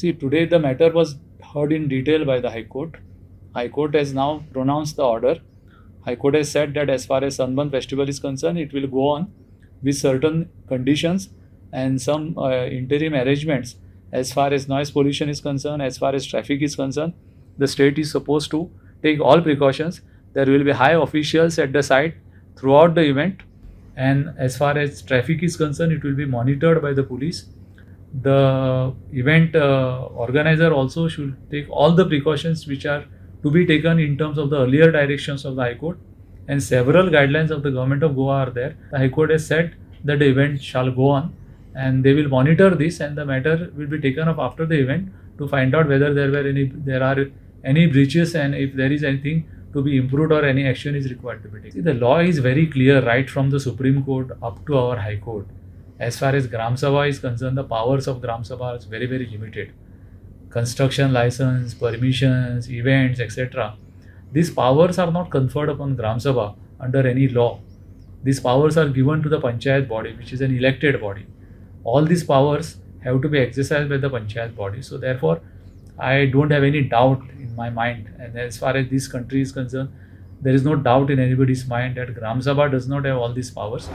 See, today the matter was heard in detail by the High Court. High Court has now pronounced the order. High Court has said that as far as Sunburn Festival is concerned, it will go on with certain conditions and some interim arrangements as far as noise pollution is concerned, as far as traffic is concerned. The state is supposed to take all precautions. There will be high officials at the site throughout the event, and as far as traffic is concerned, it will be monitored by the police. The event organizer also should take all the precautions which are to be taken in terms of the earlier directions of the High Court, and several guidelines of the government of Goa are there. The High Court has said that the event shall go on, and they will monitor this, and the matter will be taken up after the event to find out whether there are any breaches, and if there is anything to be improved or any action is required to be taken. See, the law is very clear right from the Supreme Court up to our High Court. As far as Gram Sabha is concerned, the powers of Gram Sabha is very, very limited. Construction license, permissions, events, etc. These powers are not conferred upon Gram Sabha under any law. These powers are given to the Panchayat body, which is an elected body. All these powers have to be exercised by the Panchayat body. So therefore, I don't have any doubt in my mind. And as far as this country is concerned, there is no doubt in anybody's mind that Gram Sabha does not have all these powers.